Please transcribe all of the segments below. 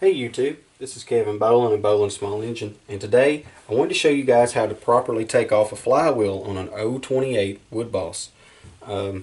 Hey YouTube, this is Kevin Boland of Boland Small Engine, and today I wanted to show you guys how to properly take off a flywheel on an 028 wood boss. I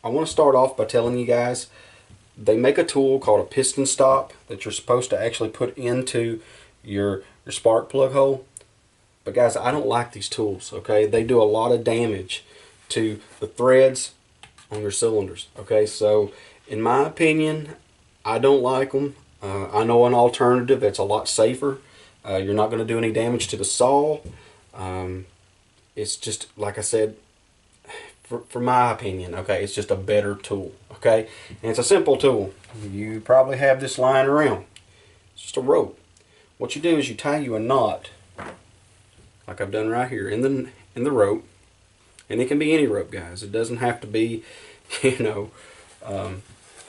want to start off by telling you guys they make a tool called a piston stop that you're supposed to actually put into your spark plug hole. But guys, I don't like these tools, okay? They do a lot of damage to the threads on your cylinders, okay? So in my opinion, I don't like them. I know an alternative that's a lot safer. You're not going to do any damage to the saw. It's just, like I said, for my opinion, okay, it's just a better tool, okay? And it's a simple tool. You probably have this lying around. It's just a rope. What you do is you tie you a knot, like I've done right here, in the rope. And it can be any rope, guys. It doesn't have to be,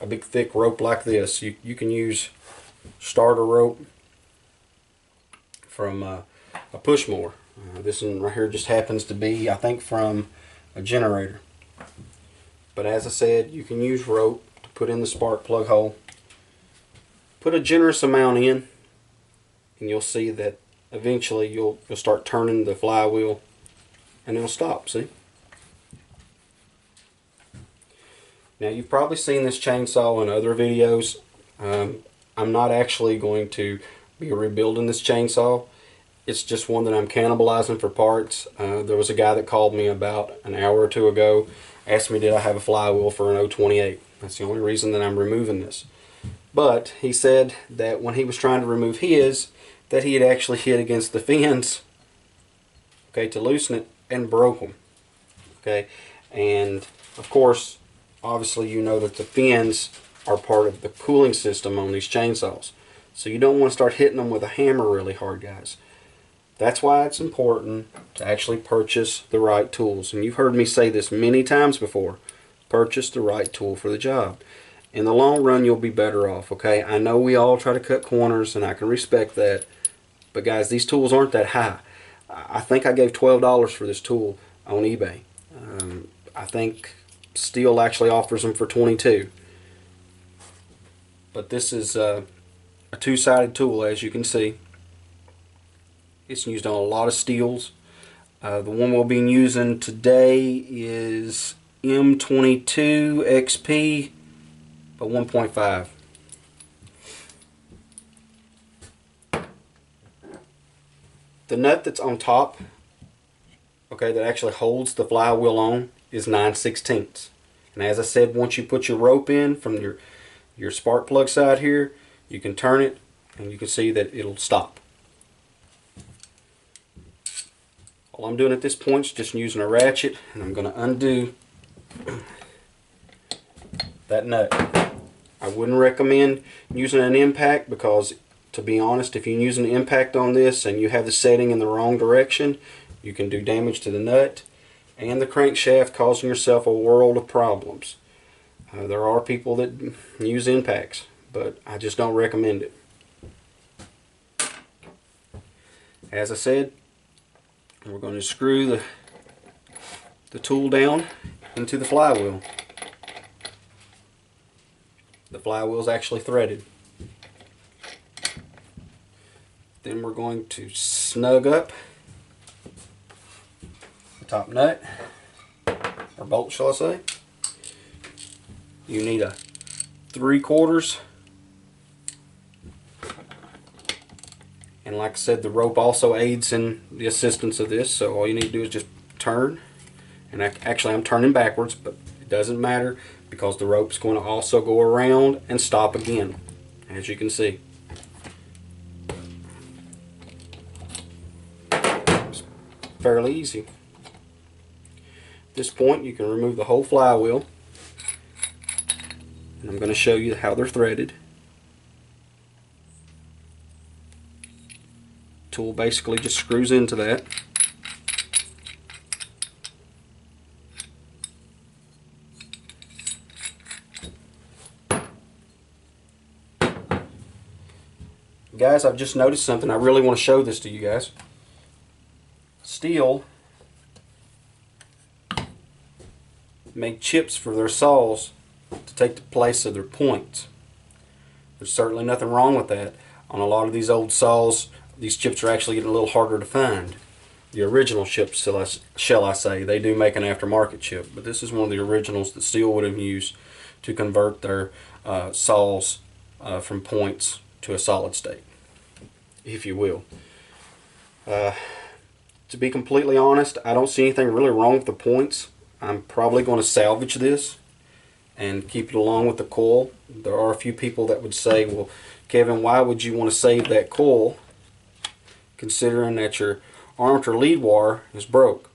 a big thick rope like this. You can use starter rope from a push mower. This one right here just happens to be, I think, from a generator. But as I said, you can use rope to put in the spark plug hole. Put a generous amount in, and you'll see that eventually you'll start turning the flywheel, and it'll stop. See? Now, you've probably seen this chainsaw in other videos. I'm not actually going to be rebuilding this chainsaw. It's just one that I'm cannibalizing for parts. There was a guy that called me about an hour or two ago, asked me did I have a flywheel for an 028. That's the only reason that I'm removing this. But he said that when he was trying to remove his, that he had actually hit against the fins, okay, to loosen it, and broke them. Okay, and of course, obviously you know that the fins are part of the cooling system on these chainsaws. So you don't want to start hitting them with a hammer really hard, guys. That's why it's important to actually purchase the right tools. And you've heard me say this many times before. Purchase the right tool for the job. In the long run, you'll be better off, okay? I know we all try to cut corners, and I can respect that. But guys, these tools aren't that high. I think I gave $12 for this tool on eBay. I think Stihl actually offers them for $22. But this is a two-sided tool, as you can see. It's used on a lot of Stihls. The one we'll be using today is M22 XP, but 1.5. The nut that's on top, okay, that actually holds the flywheel on, is 9/16. And as I said, once you put your rope in from your spark plug side here, you can turn it and you can see that it'll stop. All I'm doing at this point is just using a ratchet, and I'm going to undo that nut. I wouldn't recommend using an impact because, to be honest, if you use an impact on this and you have the setting in the wrong direction, you can do damage to the nut and the crankshaft, causing yourself a world of problems. There are people that use impacts, but I just don't recommend it. As I said, we're going to screw the tool down into the flywheel. The flywheel is actually threaded. Then we're going to snug up the top nut, or bolt shall I say. You need a 3/4, and like I said, the rope also aids in the assistance of this, so all you need to do is just turn. And actually I'm turning backwards, but it doesn't matter because the rope's going to also go around and stop again, as you can see. It's fairly easy. At this point you can remove the whole flywheel, and I'm going to show you how they're threaded. Tool basically just screws into that. Guys, I've just noticed something. I really want to show this to you guys. Stihl made chips for their saws to take the place of their points. There's certainly nothing wrong with that. On a lot of these old saws, these chips are actually getting a little harder to find. The original chips, shall I say, they do make an aftermarket chip, but this is one of the originals that Stihl would have used to convert their saws from points to a solid state, if you will. To be completely honest, I don't see anything really wrong with the points. I'm probably going to salvage this and keep it along with the coil. There are a few people that would say, well, Kevin, why would you want to save that coil considering that your armature lead wire is broke?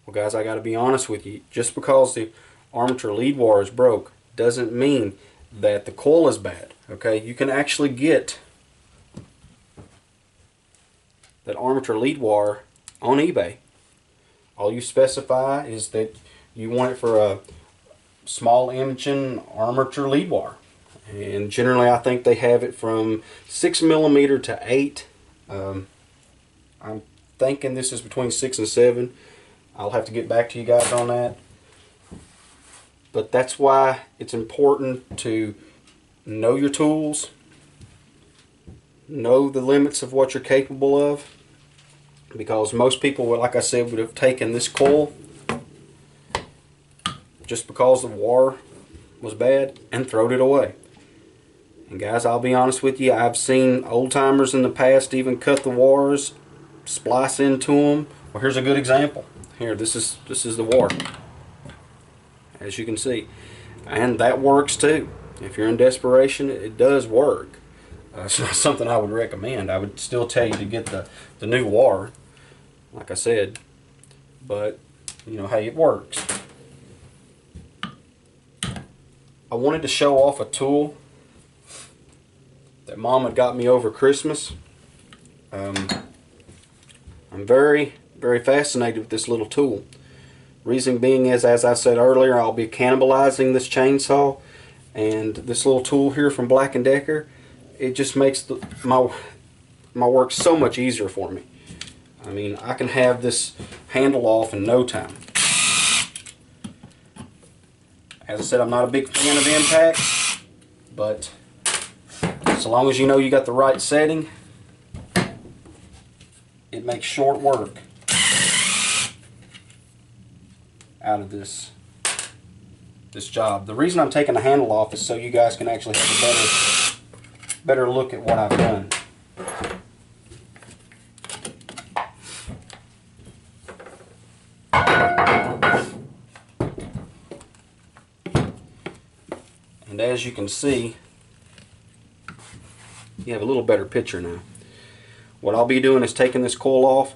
Well, guys, I got to be honest with you. Just because the armature lead wire is broke doesn't mean that the coil is bad. Okay, you can actually get that armature lead wire on eBay. All you specify is that you want it for a small engine armature lead wire, and generally I think they have it from 6mm to 8. I'm thinking this is between 6 and 7. I'll have to get back to you guys on that, but that's why it's important to know your tools, know the limits of what you're capable of, because most people, like I said, would have taken this coil just because the wire was bad and thrown it away. And guys, I'll be honest with you, I've seen old timers in the past even cut the wires, splice into them. Well, here's a good example. Here, this is the wire, as you can see, and that works too. If you're in desperation, it does work. It's not something I would recommend. I would still tell you to get the new wire, like I said, but you know, hey, it works. I wanted to show off a tool that Mom had got me over Christmas. I'm very, very fascinated with this little tool. Reason being is, as I said earlier, I'll be cannibalizing this chainsaw, and this little tool here from Black & Decker, it just makes my work so much easier for me. I mean, I can have this handle off in no time. As I said, I'm not a big fan of impact, but so long as you know you got the right setting, it makes short work out of this job. The reason I'm taking the handle off is so you guys can actually have a better look at what I've done. And as you can see, you have a little better picture now. What I'll be doing is taking this coil off,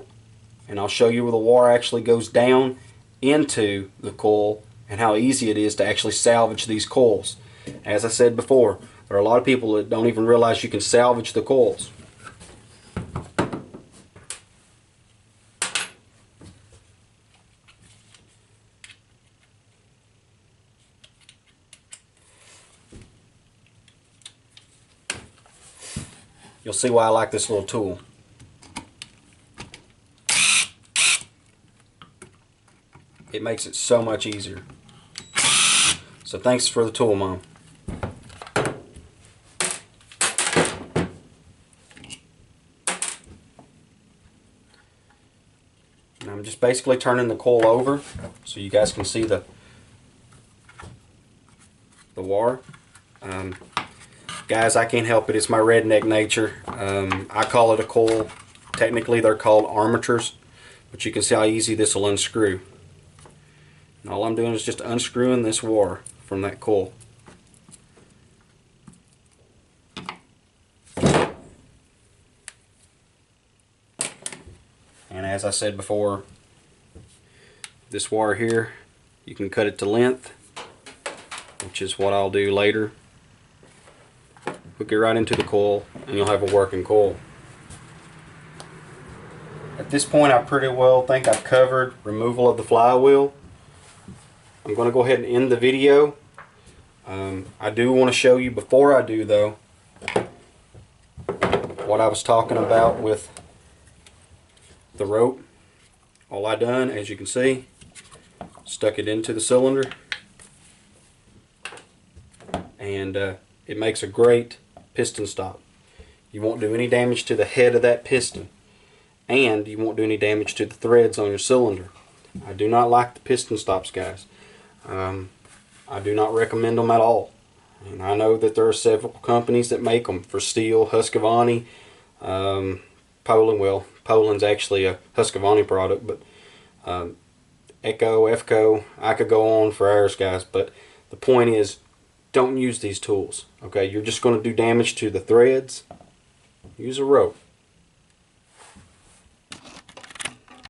and I'll show you where the wire actually goes down into the coil and how easy it is to actually salvage these coils. As I said before, there are a lot of people that don't even realize you can salvage the coils. You'll see why I like this little tool. It makes it so much easier. So thanks for the tool, Mom. And I'm just basically turning the coil over so you guys can see the wire. Guys, I can't help it. It's my redneck nature. I call it a coil. Technically, they're called armatures, but you can see how easy this will unscrew. And all I'm doing is just unscrewing this wire from that coil. And as I said before, this wire here, you can cut it to length, which is what I'll do later. Hook it right into the coil and you'll have a working coil. At this point, I pretty well think I've covered removal of the flywheel. I'm going to go ahead and end the video. I do want to show you, before I do though, what I was talking about with the rope. All I done, as you can see, stuck it into the cylinder, and it makes a great piston stop. You won't do any damage to the head of that piston, and you won't do any damage to the threads on your cylinder. I do not like the piston stops, guys. I do not recommend them at all. And I know that there are several companies that make them for Stihl, Husqvarna, Poland. Well, Poland's actually a Husqvarna product, but Echo, EFCO, I could go on for hours, guys. But the point is, don't use these tools. Okay, you're just going to do damage to the threads. Use a rope.